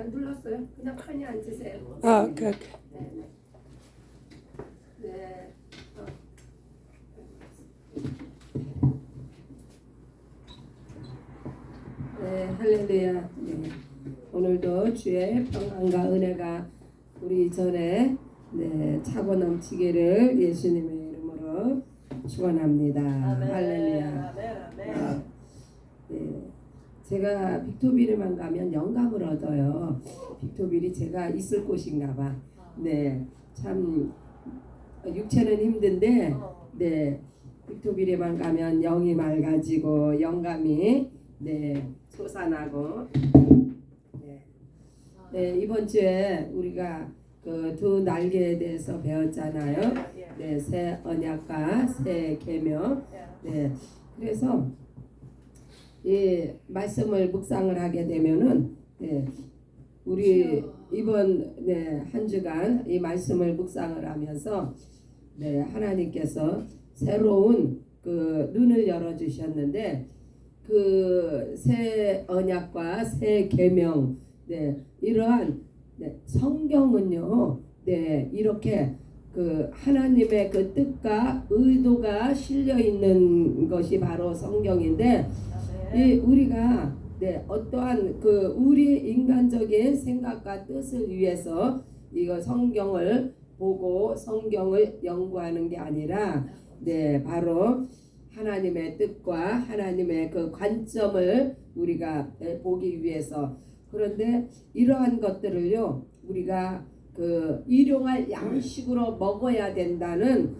눌렀어요. 그냥 편히 앉으세요. 그래. 네, 네. 네. 네, 할렐루야. 네. 오늘도 주의 평안과 은혜가 우리 전에 차고 넘치기를 예수님의 이름으로 축원합니다. 할렐루야. 네. 제가 빅토빌에만 가면 영감을 얻어요. 빅토빌이 제가 있을 곳인가 봐. 네. 참 육체는 힘든데 빅토빌에만 가면 영이 맑아지고 영감이 솟아나고 이번 주에 우리가 그 두 날개에 대해서 배웠잖아요. 새 언약과 새 계명. 그래서 이 말씀을 묵상을 하게 되면은 우리 이번 한 주간 이 말씀을 묵상을 하면서 하나님께서 새로운 그 눈을 열어 주셨는데 그 새 언약과 새 계명 이러한 성경은요 이렇게 그 하나님의 그 뜻과 의도가 실려 있는 것이 바로 성경인데 우리가 어떠한 그 우리 인간적인 생각과 뜻을 위해서 이거 성경을 보고 성경을 연구하는 게 아니라 바로 하나님의 뜻과 하나님의 그 관점을 우리가 보기 위해서. 그런데 이러한 것들을요 우리가 그 일용할 양식으로 먹어야 된다는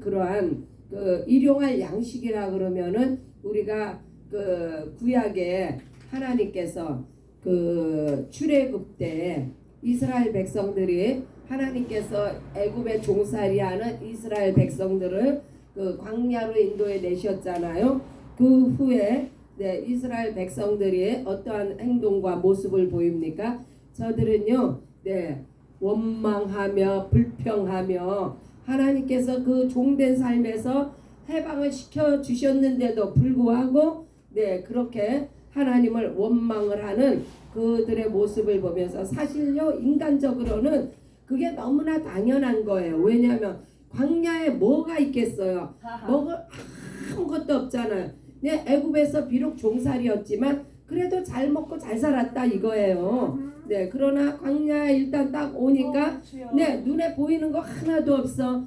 그러한 그 일용할 양식이라 그러면은 우리가 그 구약에 하나님께서 그 출애굽 때 이스라엘 백성들이 하나님께서 애굽에 종살이하는 이스라엘 백성들을 그 광야로 인도해 내셨잖아요. 그 후에 이스라엘 백성들이 어떠한 행동과 모습을 보입니까? 저들은요 원망하며 불평하며 하나님께서 그 종된 삶에서 해방을 시켜 주셨는데도 불구하고 그렇게 하나님을 원망을 하는 그들의 모습을 보면서 사실요 인간적으로는 그게 너무나 당연한 거예요. 왜냐하면 광야에 뭐가 있겠어요? 먹을 아무것도 없잖아요. 애굽에서 비록 종살이였지만 그래도 잘 먹고 잘 살았다 이거예요. 그러나 광야에 일단 딱 오니까 눈에 보이는 거 하나도 없어.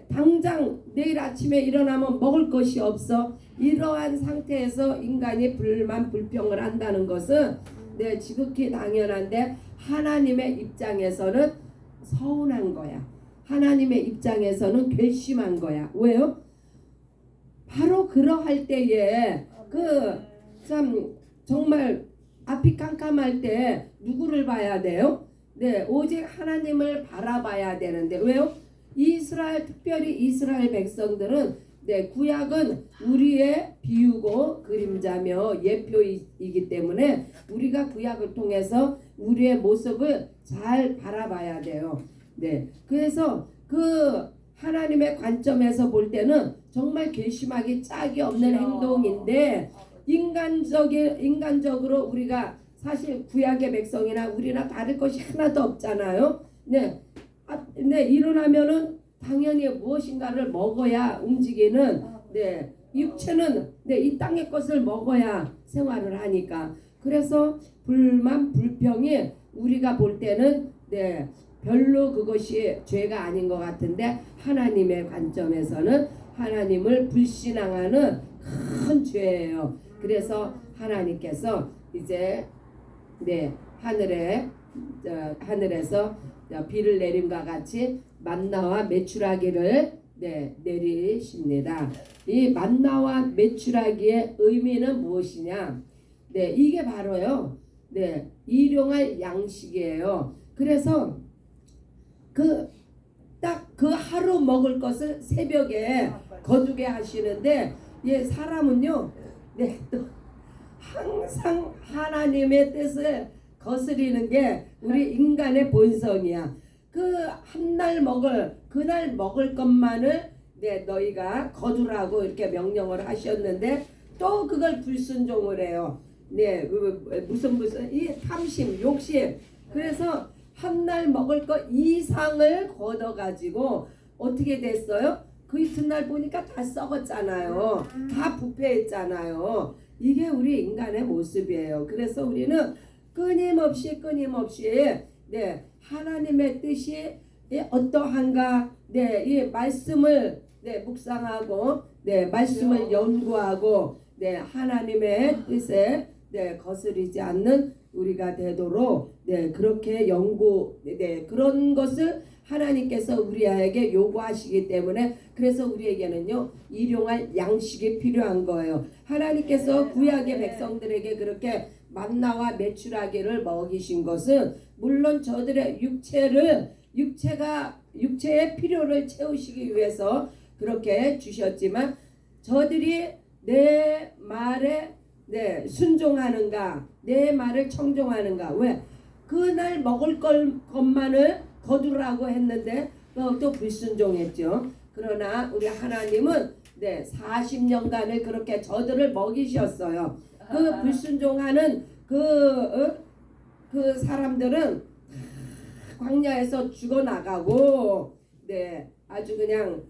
당장 내일 아침에 일어나면 먹을 것이 없어. 이러한 상태에서 인간이 불만 불평을 한다는 것은 지극히 당연한데 하나님의 입장에서는 서운한 거야. 하나님의 입장에서는 괘씸한 거야. 왜요? 바로 그러할 때에 참 정말 앞이 깜깜할 때 누구를 봐야 돼요? 오직 하나님을 바라봐야 되는데 왜요? 특별히 이스라엘 백성들은 구약은 우리의 비유고 그림자며 예표이기 때문에 우리가 구약을 통해서 우리의 모습을 잘 바라봐야 돼요. 그래서 그 하나님의 관점에서 볼 때는 정말 괘씸하기 짝이 없는 행동인데 인간적으로 우리가 사실 구약의 백성이나 우리나 다를 것이 하나도 없잖아요. 일어나면은 당연히 무엇인가를 먹어야 움직이는 육체는 이 땅의 것을 먹어야 생활을 하니까 그래서 불만 불평이 우리가 볼 때는 별로 그것이 죄가 아닌 것 같은데 하나님의 관점에서는 하나님을 불신앙하는 큰 죄예요. 그래서 하나님께서 이제 하늘에서 비를 내림과 같이 만나와 메추라기를 내리십니다. 이 만나와 메추라기의 의미는 무엇이냐? 이게 바로요. 일용할 양식이에요. 그래서 딱 그 하루 먹을 것을 새벽에 거두게 하시는데 사람은요 또 항상 하나님의 뜻을 거스리는 게 우리 인간의 본성이야. 그날 먹을 것만을 너희가 거두라고 이렇게 명령을 하셨는데 또 그걸 불순종을 해요. 네, 무슨 이 탐심, 욕심. 그래서 한 날 먹을 거 이상을 걷어가지고 어떻게 됐어요? 그 이튿날 보니까 다 썩었잖아요. 다 부패했잖아요. 이게 우리 인간의 모습이에요. 그래서 우리는 끊임없이 네, 하나님의 뜻이 어떠한가, 네, 이 말씀을 네, 묵상하고 네, 말씀을 연구하고 네, 하나님의 뜻에 네, 거스르지 않는 우리가 되도록 네, 그렇게 연구 네, 그런 것을 하나님께서 우리에게 요구하시기 때문에 그래서 우리에게는요 일용할 양식이 필요한 거예요. 하나님께서 구약의 백성들에게 그렇게 만나와 메추라기를 먹이신 것은 물론 저들의 육체의 필요를 채우시기 위해서 그렇게 주셨지만 저들이 내 말에 네, 순종하는가 내 말을 청종하는가 왜 그날 먹을 것만을 거두라고 했는데 또 불순종했죠. 그러나 우리 하나님은 네 40년간을 그렇게 저들을 먹이셨어요. 그 불순종하는 그 사람들은 광야에서 죽어나가고 네 아주 그냥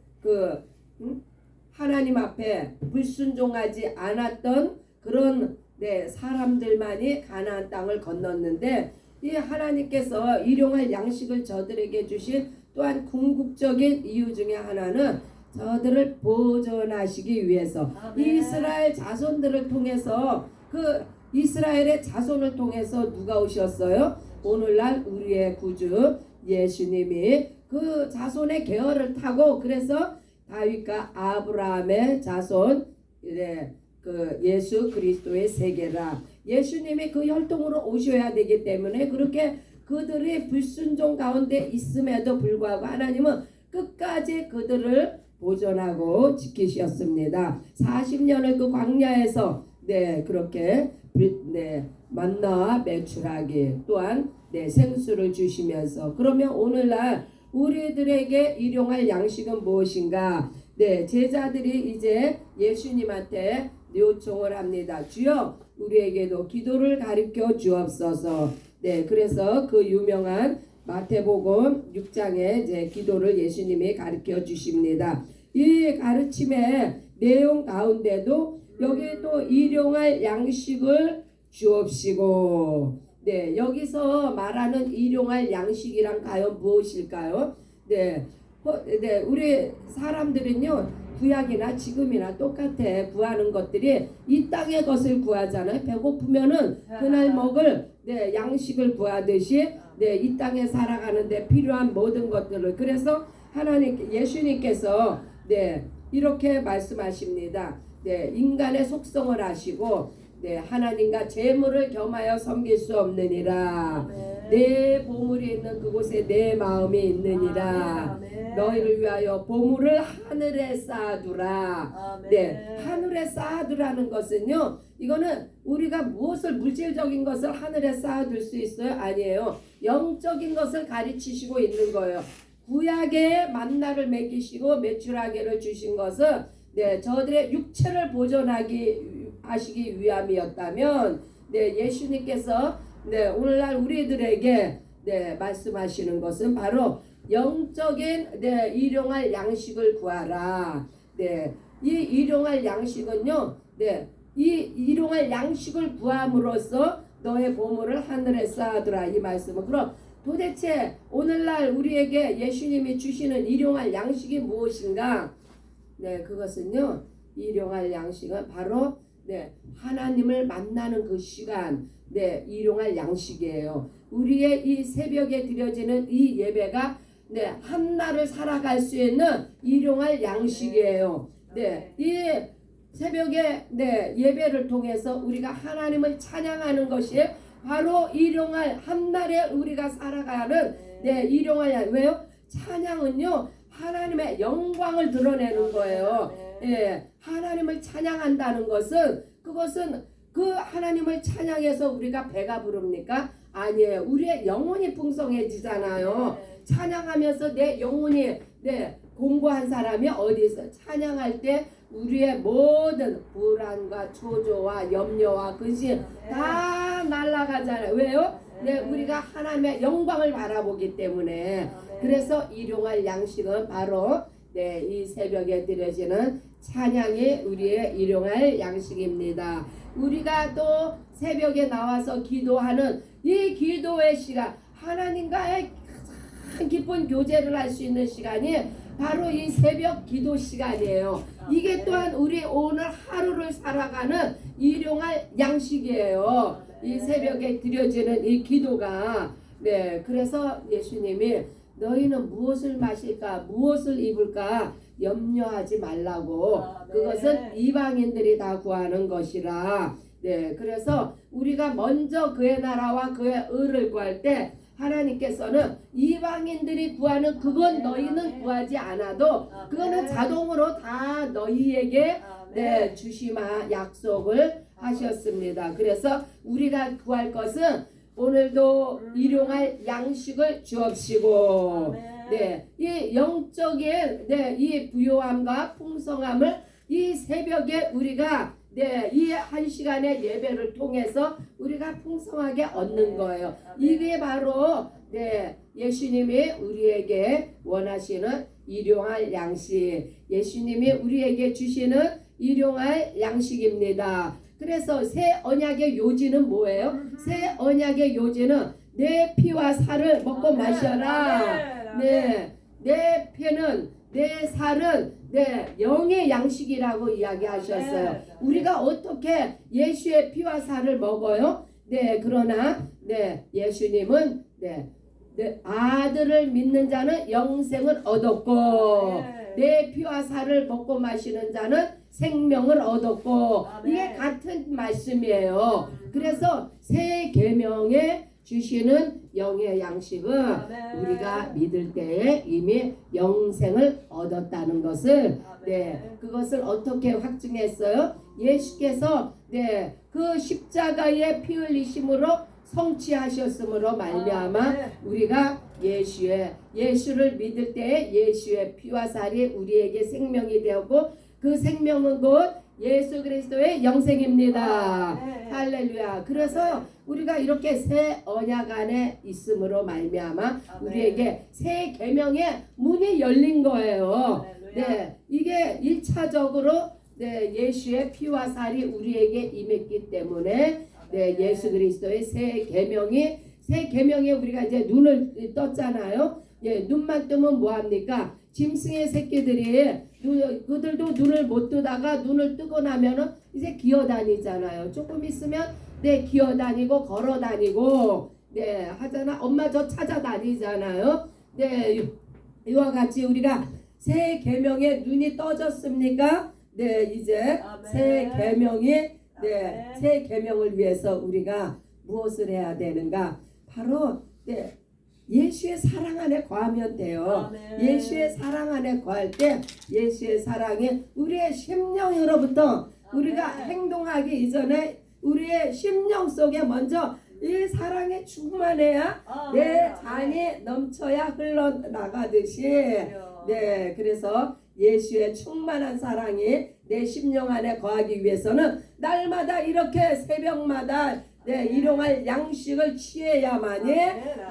하나님 앞에 불순종하지 않았던 그런 네 사람들만이 가나안 땅을 건넜는데 이 하나님께서 일용할 양식을 저들에게 주신 또한 궁극적인 이유 중에 하나는 저들을 보존하시기 위해서 이스라엘 자손들을 통해서 이스라엘의 자손을 통해서 누가 오셨어요? 오늘날 우리의 구주 예수님이 그 자손의 계열을 타고 그래서 다윗과 아브라함의 자손 네, 예수 그리스도의 세계라 예수님이 그 혈통으로 오셔야 되기 때문에 그렇게 그들이 불순종 가운데 있음에도 불구하고 하나님은 끝까지 그들을 보존하고 지키셨습니다. 40년을 그 광야에서 네 그렇게 네 만나와 메추라기 또한 네 생수를 주시면서 그러면 오늘날 우리들에게 일용할 양식은 무엇인가? 네 제자들이 이제 예수님한테 요청을 합니다. 주여 우리에게도 기도를 가르쳐 주옵소서. 네 그래서 그 유명한 마태복음 6장의 이제 기도를 예수님이 가르쳐 주십니다. 이 가르침의 내용 가운데도 여기 또 일용할 양식을 주옵시고 네 여기서 말하는 일용할 양식이란 과연 무엇일까요? 네 우리 사람들은요 구약이나 지금이나 똑같아 구하는 것들이 이 땅의 것을 구하잖아요. 배고프면은 그날 먹을 네 양식을 구하듯이 네 이 땅에 살아가는데 필요한 모든 것들을 그래서 예수님께서 네 이렇게 말씀하십니다. 네 인간의 속성을 아시고 네 하나님과 재물을 겸하여 섬길 수 없느니라. 내 보물이 있는 그곳에 내 마음이 있느니라. 너희를 위하여 보물을 하늘에 쌓아두라. 네 하늘에 쌓아두라는 것은요 이거는 우리가 무엇을 물질적인 것을 하늘에 쌓아둘 수 있어요? 아니에요. 영적인 것을 가르치시고 있는 거예요. 구약의 만나를 먹이시고 메추라기를 주신 것은 네 저들의 육체를 보존하기 위함이었다면 네 예수님께서 네 오늘날 우리들에게 네 말씀하시는 것은 바로 영적인 네 일용할 양식을 구하라. 네 이 일용할 양식은요 네 이 일용할 양식을 구함으로써 너의 보물을 하늘에 쌓아두라 이 말씀은 그럼 도대체 오늘날 우리에게 예수님이 주시는 일용할 양식이 무엇인가? 네 그것은요 일용할 양식은 바로 네 하나님을 만나는 그 시간 네 일용할 양식이에요. 우리의 이 새벽에 드려지는 이 예배가 네 한날을 살아갈 수 있는 일용할 양식이에요. 네 이 새벽에 네 예배를 통해서 우리가 하나님을 찬양하는 것이 바로 일용할 한날에 우리가 살아가는 네 일용할 왜요? 찬양은요 하나님의 영광을 드러내는 거예요. 예, 하나님을 찬양한다는 것은 그것은 그 하나님을 찬양해서 우리가 배가 부릅니까? 아니에요. 우리의 영혼이 풍성해지잖아요. 찬양하면서 내 영혼이 네 공부한 사람이 어디 있어? 찬양할 때 우리의 모든 불안과 초조와 염려와 근심 다 날아가잖아요. 왜요? 네, 우리가 하나님의 영광을 바라보기 때문에. 그래서 일용할 양식은 바로 네, 이 새벽에 드려지는 찬양이 우리의 일용할 양식입니다. 우리가 또 새벽에 나와서 기도하는 이 기도의 시간, 하나님과의 가장 깊은 교제를 할 수 있는 시간이 바로 이 새벽 기도 시간이에요. 이게 또한 우리 오늘 하루를 살아가는 일용할 양식이에요. 이 새벽에 드려지는 이 기도가. 네, 그래서 예수님이 너희는 무엇을 마실까, 무엇을 입을까 염려하지 말라고. 그것은 이방인들이 다 구하는 것이라. 네, 그래서 우리가 먼저 그의 나라와 그의 의를 구할 때 하나님께서는 이방인들이 구하는 그건 너희는 구하지 않아도 그거는 자동으로 다 너희에게 네, 주시마 약속을 하셨습니다. 그래서 우리가 구할 것은 오늘도 일용할 양식을 주옵시고, 네, 이 영적인 네, 이 부요함과 풍성함을 이 새벽에 우리가 네, 이 한 시간의 예배를 통해서 우리가 풍성하게 얻는 거예요. 이게 바로 네, 예수님이 우리에게 원하시는 일용할 양식, 예수님이 우리에게 주시는 일용할 양식입니다. 그래서 새 언약의 요지는 뭐예요? 새 언약의 요지는 내 피와 살을 먹고 마셔라. 네, 내 피는 내 살은 네, 영의 양식이라고 이야기하셨어요. 우리가 어떻게 예수의 피와 살을 먹어요? 네, 그러나 네, 예수님은 네, 아들을 믿는 자는 영생을 얻었고 내 피와 살을 먹고 마시는 자는 생명을 얻었고. 이게 같은 말씀이에요. 그래서 새 계명에 주시는 영의 양식은 우리가 믿을 때에 이미 영생을 얻었다는 것을 네, 그것을 어떻게 확증했어요? 예수께서 네, 그 십자가의 피 흘리심으로 성취하셨으므로 말미암아 우리가 예수를 믿을 때에 예수의 피와 살이 우리에게 생명이 되었고 그 생명은 곧 예수 그리스도의 영생입니다. 할렐루야. 그래서 우리가 이렇게 새 언약 안에 있음으로 말미암아 우리에게 새 계명의 문이 열린 거예요. 네, 이게 1차적으로 네, 예수의 피와 살이 우리에게 임했기 때문에 네, 예수 그리스도의 새 계명에 우리가 이제 눈을 떴잖아요. 예, 눈만 뜨면 뭐 합니까? 짐승의 새끼들이 그들도 눈을 못 뜨다가 눈을 뜨고 나면은 이제 기어다니잖아요. 조금 있으면 네, 기어다니고 걸어다니고 네, 하잖아. 엄마 저 찾아다니잖아요. 네, 이와 같이 우리가 새 계명에 눈이 떠졌습니까? 네, 이제 새 계명이 네, 새 계명을 위해서 우리가 무엇을 해야 되는가? 바로 네, 예수의 사랑 안에 거하면 돼요. 예수의 사랑 안에 거할 때 예수의 사랑이 우리의 심령으로부터 우리가 행동하기 이전에 우리의 심령 속에 먼저 이 사랑이 충만해야 내 잔이 넘쳐야 흘러나가듯이 네, 그래서 예수의 충만한 사랑이 내 심령 안에 거하기 위해서는 날마다 이렇게 새벽마다 네, 일용할 양식을 취해야만이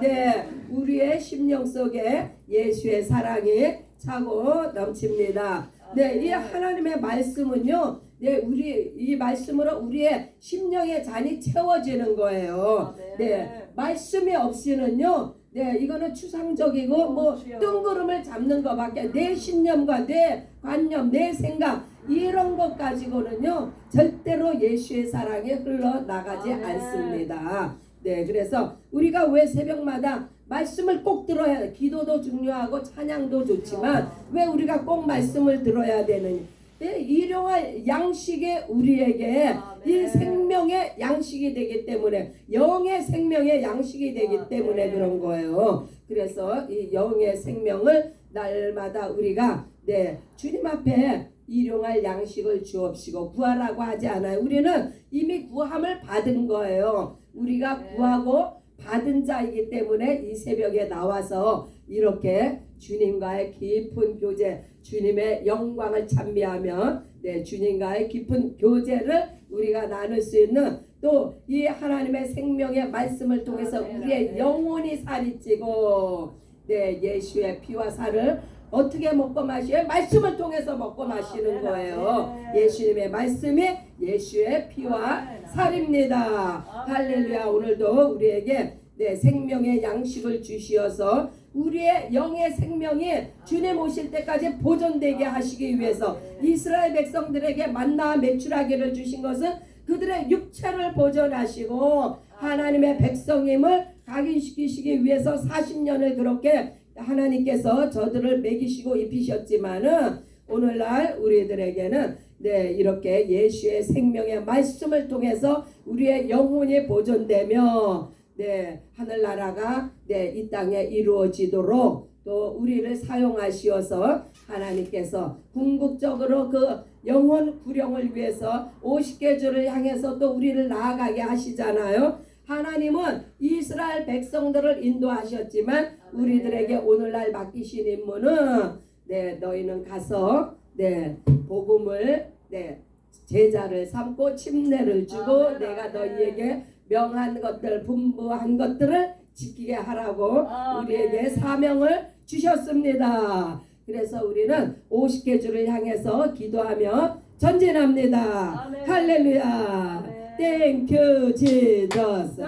네, 우리의 심령 속에 예수의 사랑이 차고 넘칩니다. 네, 이 하나님의 말씀은요, 네, 우리 이 말씀으로 우리의 심령의 잔이 채워지는 거예요. 네, 말씀이 없이는요, 네, 이거는 추상적이고 뭐 뜬구름을 잡는 것밖에 내 신념과 내 관념, 내 생각 이런 것 가지고는요 절대로 예수의 사랑이 흘러나가지 않습니다. 네, 그래서 우리가 왜 새벽마다 말씀을 꼭 들어야 돼. 기도도 중요하고 찬양도 좋지만 왜 우리가 꼭 말씀을 들어야 되느냐? 네, 일용할 양식이 우리에게 이 생명의 양식이 되기 때문에 영의 생명의 양식이 되기 때문에 그런 거예요. 그래서 이 영의 생명을 날마다 우리가 네, 주님 앞에 일용할 양식을 주옵시고 구하라고 하지 않아요. 우리는 이미 구함을 받은 거예요. 우리가 구하고 받은 자이기 때문에 이 새벽에 나와서 이렇게 주님과의 깊은 교제, 주님의 영광을 찬미하며 네, 주님과의 깊은 교제를 우리가 나눌 수 있는 또 이 하나님의 생명의 말씀을 통해서 우리의 영혼이 살이 찌고 네, 예수의 피와 살을 어떻게 먹고 마셔요? 말씀을 통해서 먹고 마시는 거예요. 예수님의 말씀이 예수의 피와 살입니다. 할렐루야. 오늘도 우리에게 네, 생명의 양식을 주시어서 우리의 영의 생명이 주님 오실 때까지 보존되게 하시기 위해서 이스라엘 백성들에게 만나 메추라기를 주신 것은 그들의 육체를 보존하시고 하나님의 백성임을 각인시키시기 위해서 40년을 그렇게 하나님께서 저들을 먹이시고 입히셨지만은 오늘날 우리들에게는 네, 이렇게 예수의 생명의 말씀을 통해서 우리의 영혼이 보존되며 네, 하늘나라가 네, 이 땅에 이루어지도록 또 우리를 사용하시어서 하나님께서 궁극적으로 그 영혼 구령을 위해서 50개 주를 향해서 또 우리를 나아가게 하시잖아요. 하나님은 이스라엘 백성들을 인도하셨지만 우리들에게 오늘날 맡기신 임무는 네, 너희는 가서 네, 복음을 네, 제자를 삼고 침례를 주고 내가 너희에게 명한 것들 분부한 것들을 지키게 하라고 우리에게 사명을 주셨습니다. 그래서 우리는 50개 주를 향해서 기도하며 전진합니다. 할렐루야. 땡큐 지저스.